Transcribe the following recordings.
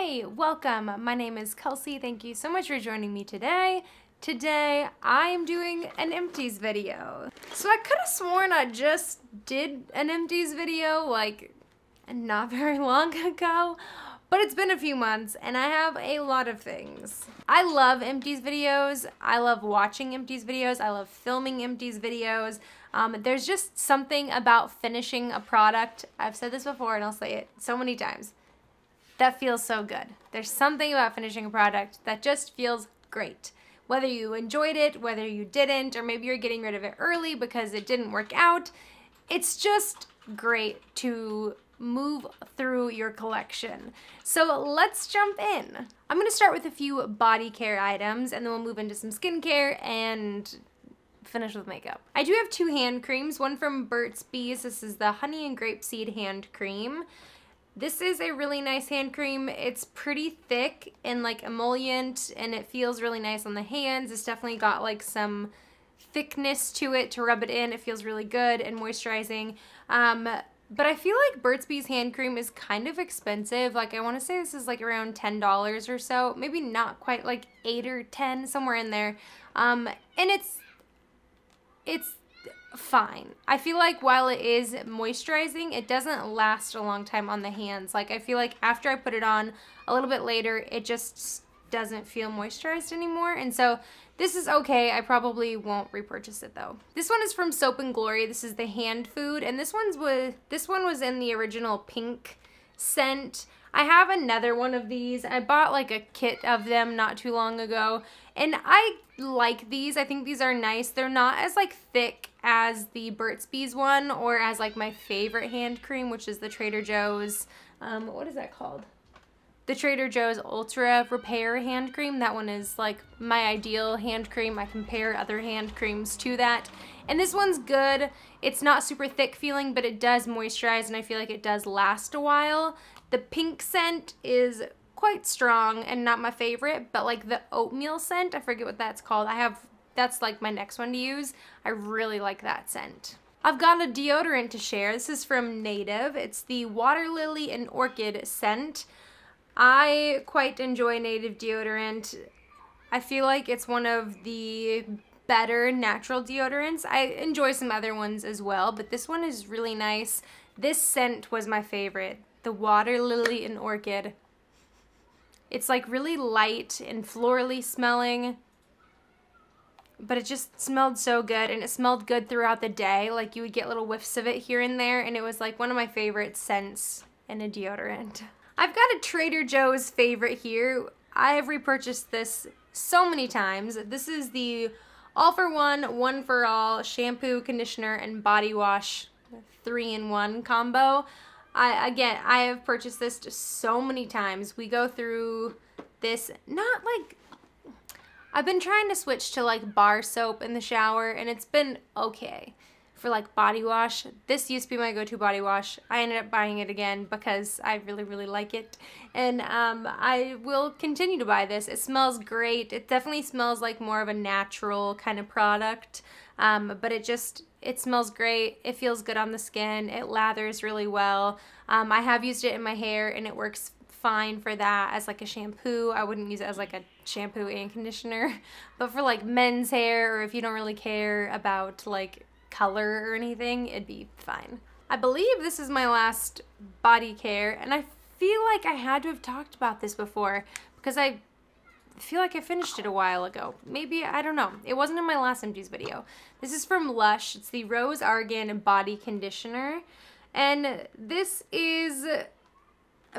Hey, welcome. My name is Kelsey. Thank you so much for joining me today. Today, I am doing an empties video. So I could have sworn I just did an empties video like not very long ago, but it's been a few months and I have a lot of things. I love empties videos. I love watching empties videos. I love filming empties videos. There's just something about finishing a product. I've said this before and I'll say it so many times. That feels so good. There's something about finishing a product that just feels great. Whether you enjoyed it, whether you didn't, or maybe you're getting rid of it early because it didn't work out, it's just great to move through your collection. So let's jump in. I'm gonna start with a few body care items and then we'll move into some skincare and finish with makeup. I do have two hand creams, one from Burts Bees. This is the Honey and Grapeseed hand cream. This is a really nice hand cream. It's pretty thick and like emollient and it feels really nice on the hands. It's definitely got like some thickness to it to rub it in. It feels really good and moisturizing. But I feel like Burt's Bees hand cream is kind of expensive. Like I want to say this is like around $10 or so. Maybe not quite, like 8 or 10, somewhere in there. And it's fine. I feel like while it is moisturizing, it doesn't last a long time on the hands. Like I feel like after I put it on a little bit later, it just doesn't feel moisturized anymore. And so this is okay. I probably won't repurchase it though. This one is from Soap and Glory. This is the hand food, and this one was in the original pink scent. I have another one of these. I bought like a kit of them not too long ago, and I like these. I think these are nice. They're not as like thick as the Burt's Bees one or as like my favorite hand cream, which is the Trader Joe's, what is that called? The Trader Joe's Ultra Repair hand cream. That one is like my ideal hand cream. I compare other hand creams to that. And this one's good. It's not super thick feeling, but it does moisturize and I feel like it does last a while. The pink scent is quite strong and not my favorite, but like the oatmeal scent, I forget what that's called. That's like my next one to use. I really like that scent. I've got a deodorant to share. This is from Native. It's the Water Lily and Orchid scent. I quite enjoy Native deodorant. I feel like it's one of the better natural deodorants. I enjoy some other ones as well, but this one is really nice. This scent was my favorite, the Water Lily and Orchid. It's like really light and florally smelling, but it just smelled so good, and it smelled good throughout the day. Like you would get little whiffs of it here and there, and it was like one of my favorite scents in a deodorant. I've got a Trader Joe's favorite here. I have repurchased this so many times. This is the All for One, One for All shampoo, conditioner, and body wash 3-in-1 combo. I have purchased this just so many times. We go through this, not like, I've been trying to switch to like bar soap in the shower and it's been okay. For like body wash, this used to be my go-to body wash. I ended up buying it again because I really, really like it. And I will continue to buy this. It smells great. It definitely smells like more of a natural kind of product. But it smells great. It feels good on the skin. It lathers really well. I have used it in my hair and it works fine for that as like a shampoo. I wouldn't use it as like a shampoo and conditioner. But for like men's hair, or if you don't really care about like color or anything, it'd be fine. I believe this is my last body care, and I feel like I had to have talked about this before because I feel like I finished it a while ago. Maybe, I don't know. It wasn't in my last empties video. This is from Lush. It's the Rose Argan Body Conditioner, and this is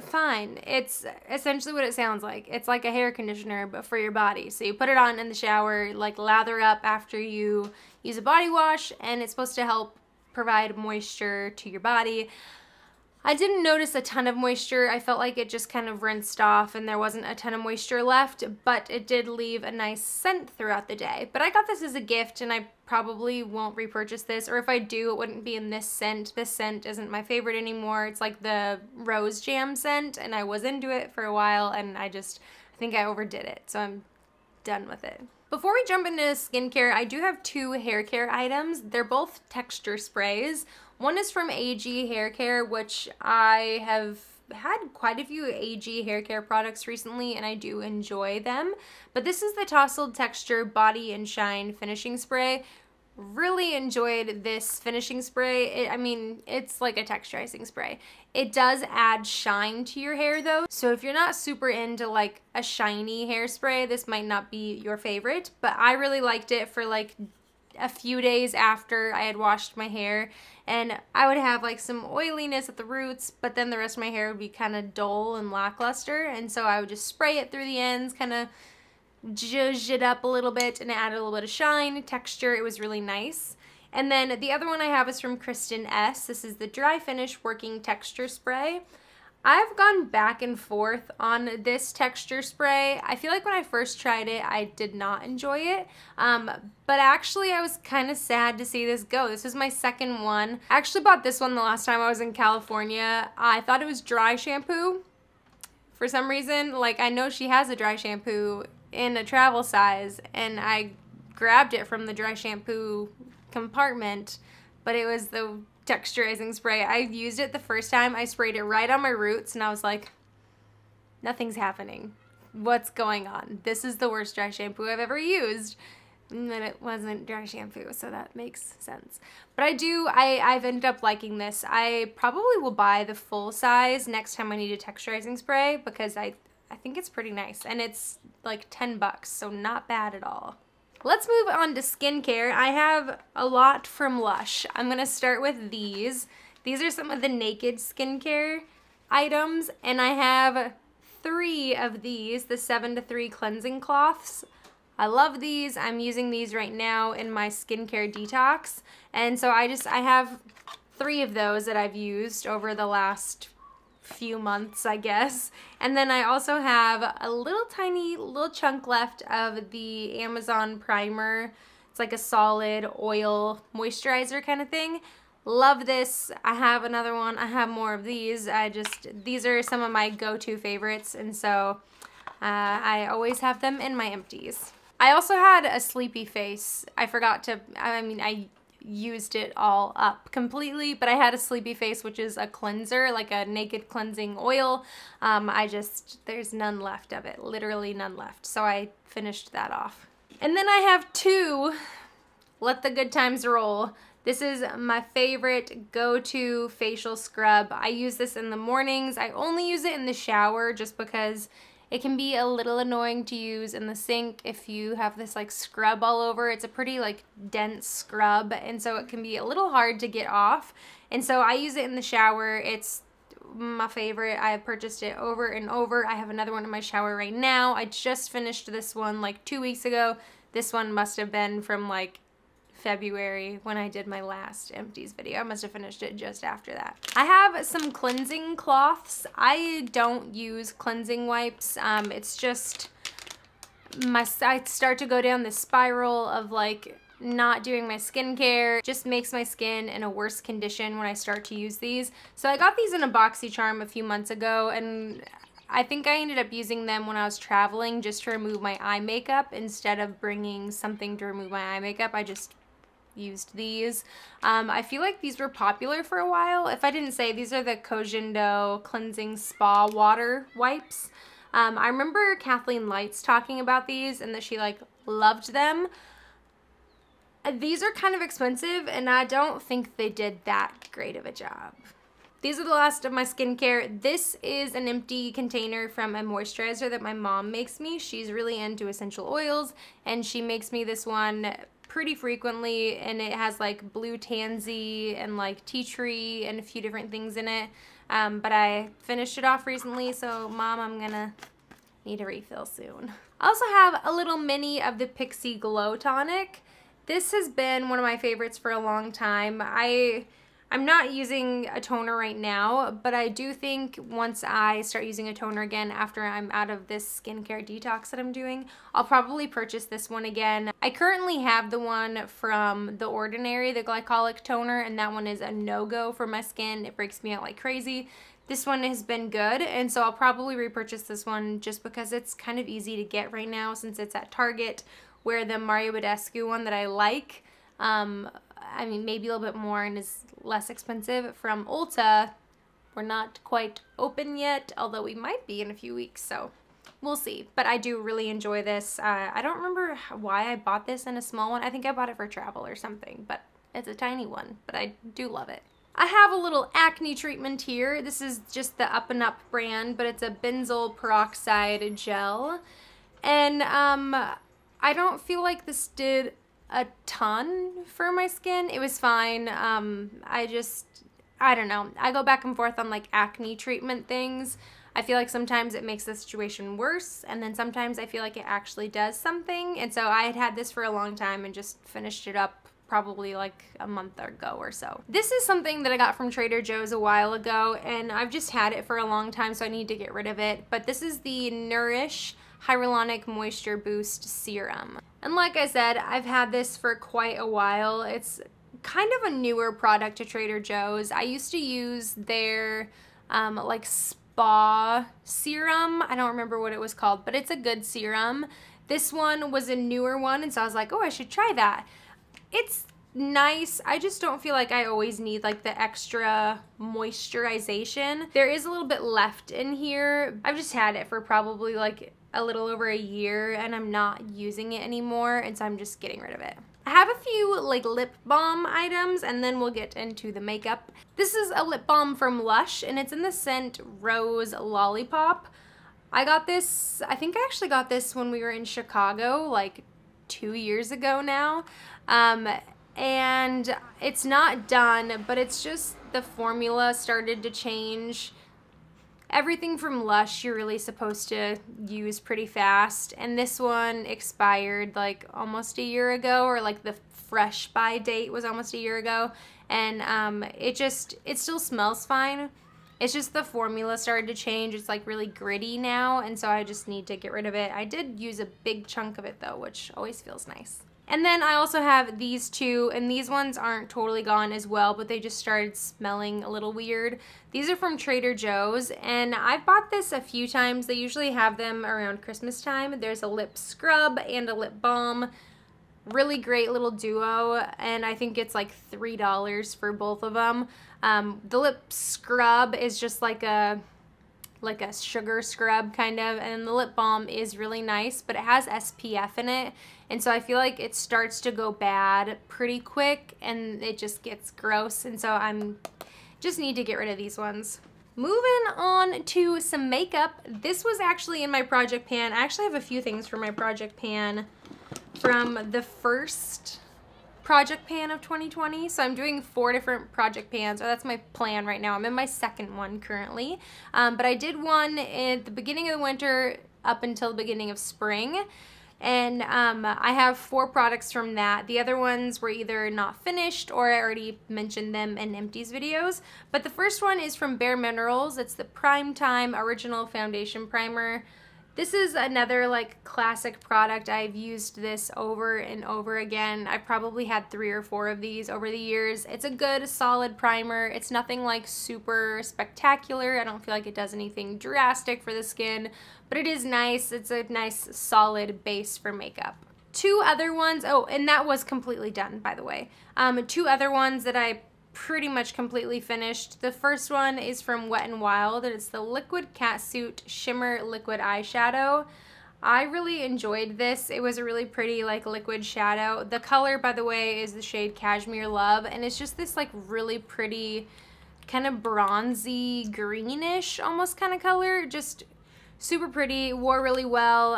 fine. It's essentially what it sounds like. It's like a hair conditioner, but for your body. So you put it on in the shower, like lather up after you use a body wash, and it's supposed to help provide moisture to your body. I didn't notice a ton of moisture. I felt like it just kind of rinsed off and there wasn't a ton of moisture left, but it did leave a nice scent throughout the day. But I got this as a gift and I probably won't repurchase this, or if I do, it wouldn't be in this scent. This scent isn't my favorite anymore. It's like the Rose Jam scent, and I was into it for a while and I think I overdid it, so I'm done with it. Before we jump into skincare, I do have two hair care items. They're both texture sprays. One is from AG Hair Care, which I have had quite a few AG hair care products recently, and I do enjoy them. But this is the Tousled Texture Body and Shine Finishing Spray. Really enjoyed this finishing spray. I mean, it's like a texturizing spray. It does add shine to your hair though, so if you're not super into like a shiny hairspray, this might not be your favorite, but I really liked it for like a few days after I had washed my hair, and I would have like some oiliness at the roots, but then the rest of my hair would be kind of dull and lackluster, and so I would just spray it through the ends, kind of zhuzh it up a little bit, and it added a little bit of shine, texture. It was really nice. And then the other one I have is from Kristen S. This is the Dry Finish Working Texture Spray. I've gone back and forth on this texture spray. I feel like when I first tried it, I did not enjoy it. But actually, I was kind of sad to see this go. This was my second one. I actually bought this one the last time I was in California. I thought it was dry shampoo. For some reason, like, I know she has a dry shampoo in a travel size, and I grabbed it from the dry shampoo compartment, but it was the texturizing spray. I used it the first time. I sprayed it right on my roots, and I was like, nothing's happening. What's going on? This is the worst dry shampoo I've ever used. And then it wasn't dry shampoo, so that makes sense. But I've ended up liking this. I probably will buy the full size next time I need a texturizing spray, because I think it's pretty nice, and it's like 10 bucks, so not bad at all. Let's move on to skincare. I have a lot from Lush. I'm gonna start with these. These are some of the naked skincare items, and I have 3 of these, the 7-to-3 cleansing cloths. I love these. I'm using these right now in my skincare detox, and so I have 3 of those that I've used over the last few months, I guess. And then I also have a little tiny little chunk left of the Amazon primer. It's like a solid oil moisturizer kind of thing. Love this. I have another one. I have more of these. These are some of my go-to favorites, and so I always have them in my empties. I also had a sleepy face. I used it all up completely, but I had a sleepy face, which is a cleanser, like a naked cleansing oil. There's none left of it, literally none left, so I finished that off. And then I have 2 Let the Good Times Roll. This is my favorite go-to facial scrub. I use this in the mornings. I only use it in the shower just because it can be a little annoying to use in the sink if you have this like scrub all over. It's a pretty like dense scrub, and so it can be a little hard to get off. And so I use it in the shower. It's my favorite. I have purchased it over and over. I have another one in my shower right now. I just finished this one like 2 weeks ago. This one must have been from like February when I did my last empties video. I must have finished it just after that. I have some cleansing cloths. I don't use cleansing wipes. It's just I start to go down this spiral of like not doing my skincare. Just makes my skin in a worse condition when I start to use these. So I got these in a BoxyCharm a few months ago, and I think I ended up using them when I was traveling just to remove my eye makeup. Instead of bringing something to remove my eye makeup, I just used these. I feel like these were popular for a while. If I didn't say, these are the Kojindo Cleansing Spa Water Wipes. I remember Kathleen Lights talking about these and that she like loved them. These are kind of expensive, and I don't think they did that great of a job. These are the last of my skincare. This is an empty container from a moisturizer that my mom makes me. She's really into essential oils, and she makes me this one pretty frequently, and it has like blue tansy and like tea tree and a few different things in it. But I finished it off recently, so Mom, I'm gonna need a refill soon. I also have a little mini of the Pixi Glow Tonic. This has been one of my favorites for a long time. I'm not using a toner right now, but I do think once I start using a toner again after I'm out of this skincare detox that I'm doing, I'll probably purchase this one again. I currently have the one from The Ordinary, the glycolic toner, and that one is a no-go for my skin. It breaks me out like crazy. This one has been good, and so I'll probably repurchase this one just because it's kind of easy to get right now since it's at Target, where the Mario Badescu one that I like, I mean, maybe a little bit more and is less expensive from Ulta, We're not quite open yet, although we might be in a few weeks, so we'll see. But I do really enjoy this. I don't remember why I bought this in a small one. I think I bought it for travel or something, but it's a tiny one, but I do love it. I have a little acne treatment here. This is just the Up and Up brand, but it's a benzoyl peroxide gel. And I don't feel like this did a ton for my skin. It was fine. I don't know. I go back and forth on like acne treatment things. I feel like sometimes it makes the situation worse, and then sometimes I feel like it actually does something. And so I had this for a long time and just finished it up probably like a month ago or so. This is something that I got from Trader Joe's a while ago, and I've just had it for a long time, so I need to get rid of it. But this is the Nourish Hyaluronic Moisture Boost Serum. And like I said, I've had this for quite a while. It's kind of a newer product to Trader Joe's. I used to use their like spa serum. I don't remember what it was called, but it's a good serum. This one was a newer one, and so I was like, oh, I should try that. It's nice. I just don't feel like I always need like the extra moisturization. There is a little bit left in here. I've just had it for probably like a little over a year, and I'm not using it anymore, and so I'm just getting rid of it. I have a few like lip balm items, and then we'll get into the makeup. This is a lip balm from Lush, and it's in the scent Rose Lollipop. I got this, I think I actually got this when we were in Chicago like 2 years ago now. And it's not done, but it's just the formula started to change. Everything from Lush you're really supposed to use pretty fast, and this one expired like almost a year ago, or like the fresh by date was almost a year ago, and it still smells fine. It's just the formula started to change. It's like really gritty now, and so I just need to get rid of it. I did use a big chunk of it though, which always feels nice. And then I also have these two, and these ones aren't totally gone as well, but they just started smelling a little weird. These are from Trader Joe's, and I've bought this a few times. They usually have them around Christmas time. There's a lip scrub and a lip balm. Really great little duo, and I think it's like $3 for both of them. The lip scrub is just like a sugar scrub kind of, and the lip balm is really nice, but it has SPF in it, and so I feel like it starts to go bad pretty quick, and it just gets gross, and so I'm just need to get rid of these ones. Moving on to some makeup. This was actually in my project pan. I actually have a few things for my project pan from the first project pan of 2020. So I'm doing 4 different project pans, or that's my plan right now. I'm in my second one currently. But I did one at the beginning of the winter up until the beginning of spring. And I have 4 products from that. The other ones were either not finished, or I already mentioned them in Empties videos. But the first one is from Bare Minerals. It's the Prime Time Original Foundation Primer. This is another like classic product. I've used this over and over again. I probably had 3 or 4 of these over the years. It's a good solid primer. It's nothing like super spectacular. I don't feel like it does anything drastic for the skin, but it is nice. It's a nice solid base for makeup. 2 other ones, oh, and that was completely done, by the way. 2 other ones that I pretty much completely finished. The first one is from Wet n Wild, and it's the Liquid Catsuit Shimmer Liquid Eyeshadow. I really enjoyed this. It was a really pretty like liquid shadow. The color, by the way, is the shade Cashmere Love, and it's just this like really pretty kind of bronzy greenish almost kind of color. Just super pretty, wore really well,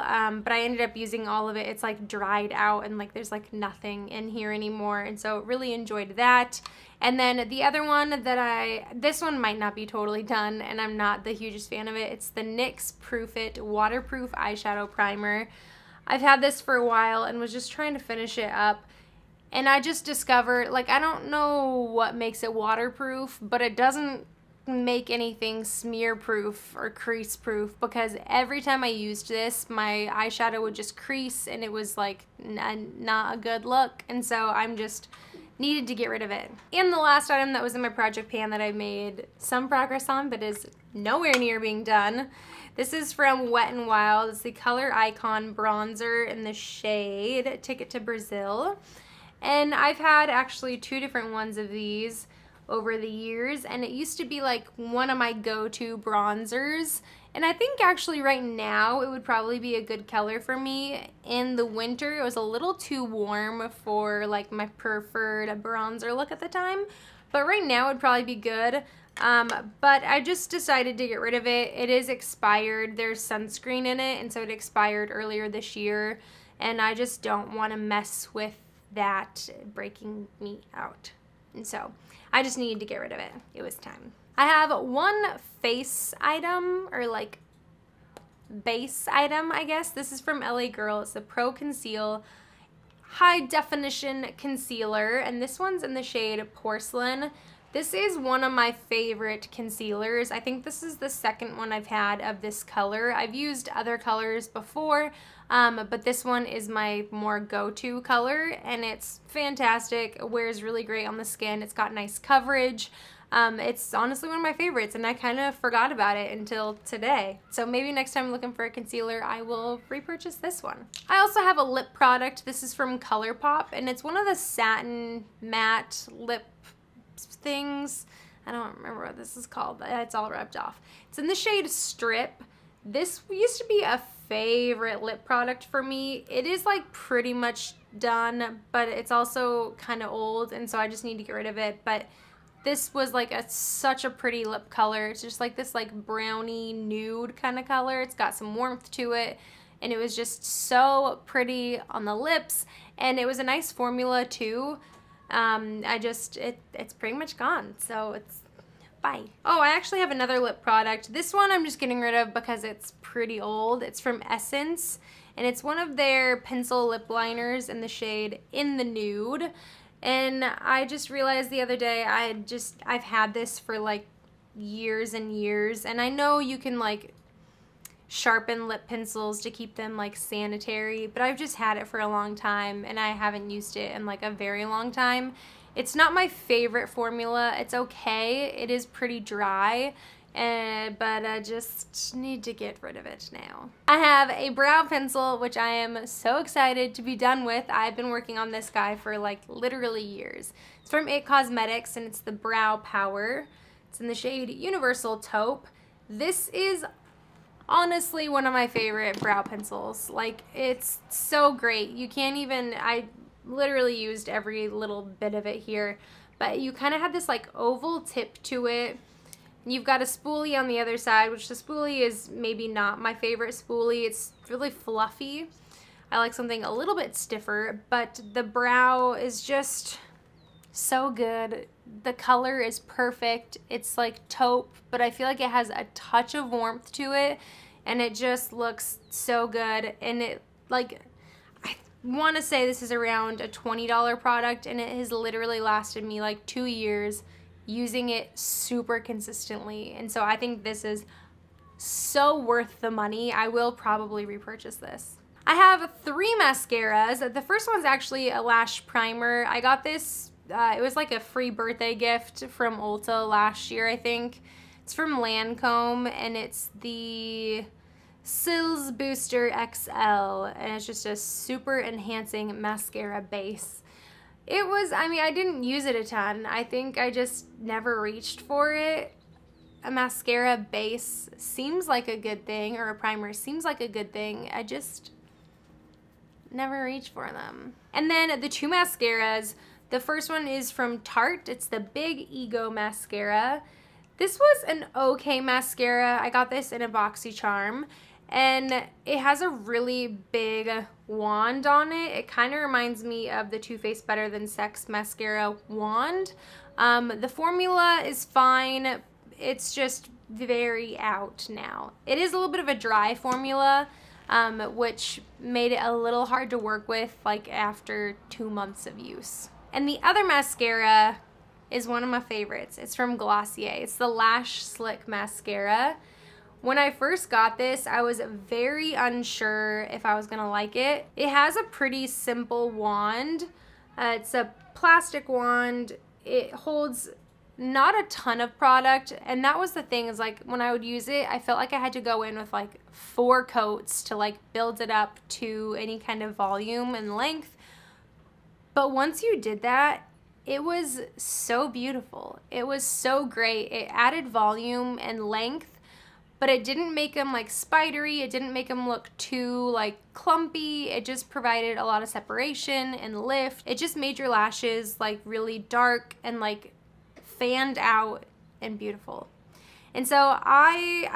but I ended up using all of it. It's like dried out, and like there's like nothing in here anymore, and so really enjoyed that. And then the other one that this one might not be totally done, and I'm not the hugest fan of it. It's the NYX Proof It Waterproof Eyeshadow Primer. I've had this for a while and was just trying to finish it up, and I just discovered, like, I don't know what makes it waterproof, but it doesn't make anything smear proof or crease proof, because every time I used this, my eyeshadow would just crease, and it was like not a good look, and so I'm just needed to get rid of it. And the last item that was in my project pan that I made some progress on, but is nowhere near being done. This is from Wet n Wild. It's the Color Icon Bronzer in the shade Ticket to Brazil. And I've had actually 2 different ones of these over the years, and it used to be like one of my go-to bronzers. And I think actually right now it would probably be a good color for me. In the winter, it was a little too warm for like my preferred bronzer look at the time. But right now it would probably be good. But I just decided to get rid of it. It is expired. There's sunscreen in it, and so it expired earlier this year. And I just don't want to mess with that breaking me out. And so I just needed to get rid of it. It was time. I have one face item, or like base item, I guess. This is from LA Girl. It's the Pro Conceal High Definition Concealer, and this one's in the shade Porcelain. This is one of my favorite concealers. I think this is the second one I've had of this color. I've used other colors before, but this one is my more go-to color, and it's fantastic. It wears really great on the skin. It's got nice coverage. It's honestly one of my favorites, and I kind of forgot about it until today. So maybe next time I'm looking for a concealer, I will repurchase this one. I also have a lip product. This is from ColourPop, and it's one of the satin matte lip things. I don't remember what this is called, but it's all rubbed off. It's in the shade Strip. This used to be a favorite lip product for me. It is like pretty much done, but it's also kind of old, and so I just need to get rid of it. But this was like such a pretty lip color. It's just like this like brownie nude kind of color. It's got some warmth to it, and it was just so pretty on the lips, and it was a nice formula too. It's pretty much gone, so it's bye. Oh, I actually have another lip product. This one I'm just getting rid of because it's pretty old. It's from Essence, and it's one of their pencil lip liners in the shade In the Nude. And I just realized the other day I've had this for like years and years, and I know you can like sharpen lip pencils to keep them like sanitary, but I've just had it for a long time and I haven't used it in like a very long time. It's not my favorite formula. It's okay. It is pretty dry, but I just need to get rid of it now. I have a brow pencil, which I am so excited to be done with. I've been working on this guy for like literally years. It's from It Cosmetics, and it's the Brow Power. It's in the shade Universal Taupe. This is honestly one of my favorite brow pencils. Like, it's so great. You can't even, I literally used every little bit of it here, but you kind of have this like oval tip to it. You've got a spoolie on the other side, which the spoolie is maybe not my favorite spoolie. It's really fluffy. I like something a little bit stiffer, but the brow is just so good. The color is perfect. It's like taupe, but I feel like it has a touch of warmth to it, and it just looks so good. And it, like, I want to say this is around a $20 product, and it has literally lasted me like 2 years using it super consistently. And so I think this is so worth the money. I will probably repurchase this. I have 3 mascaras. The first one's actually a Lash Primer. I got this, it was like a free birthday gift from Ulta last year, I think. It's from Lancome, and it's the Sills Booster XL, and it's just a super enhancing mascara base. It was, I mean, I didn't use it a ton. I think I just never reached for it. A mascara base seems like a good thing, or a primer seems like a good thing. I just never reach for them. And then the 2 mascaras, the first one is from Tarte. It's the Big Ego Mascara. This was an okay mascara. I got this in a BoxyCharm, and it has a really big wand on it. It kind of reminds me of the Too Faced Better Than Sex mascara wand. The formula is fine. It's just very out now. It is a little bit of a dry formula, which made it a little hard to work with like after 2 months of use. And the other mascara is one of my favorites. It's from Glossier. It's the Lash Slick Mascara. When I first got this, I was very unsure if I was gonna like it. It has a pretty simple wand. It's a plastic wand. It holds not a ton of product, and that was the thing, is like when I would use it, I felt like I had to go in with like 4 coats to like build it up to any kind of volume and length. But once you did that, it was so beautiful. It was so great. It added volume and length, but it didn't make them like spidery. It didn't make them look too like clumpy. It just provided a lot of separation and lift. It just made your lashes like really dark and like fanned out and beautiful. And so I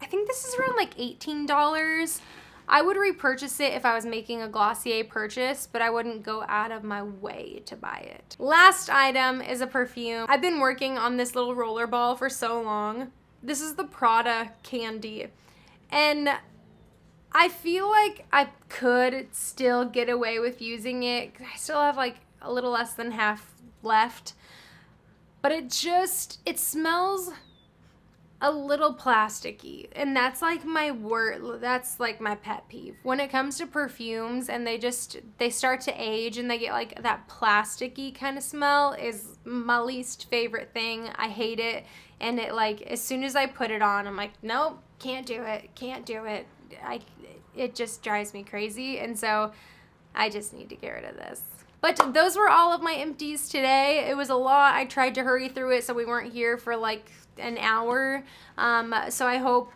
think this is around like $18. I would repurchase it if I was making a Glossier purchase, but I wouldn't go out of my way to buy it. Last item is a perfume. I've been working on this little roller ball for so long. This is the Prada Candy. And I feel like I could still get away with using it. I still have like a little less than half left. But it smells a little plasticky, and that's like my pet peeve when it comes to perfumes, and they start to age and they get like that plasticky kind of smell is my least favorite thing. I hate it, and it like as soon as I put it on, I'm like, nope, can't do it. It just drives me crazy, and so I just need to get rid of this. But those were all of my empties today. It was a lot. I tried to hurry through it so we weren't here for like an hour. So I hope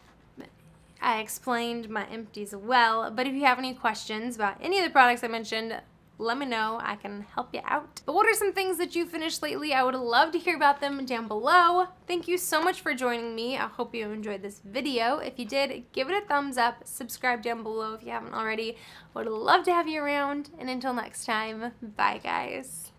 I explained my empties well. But if you have any questions about any of the products I mentioned, let me know. I can help you out. But what are some things that you finished lately? I would love to hear about them down below. Thank you so much for joining me. I hope you enjoyed this video. If you did, give it a thumbs up. Subscribe down below if you haven't already. Would love to have you around. And until next time, bye guys.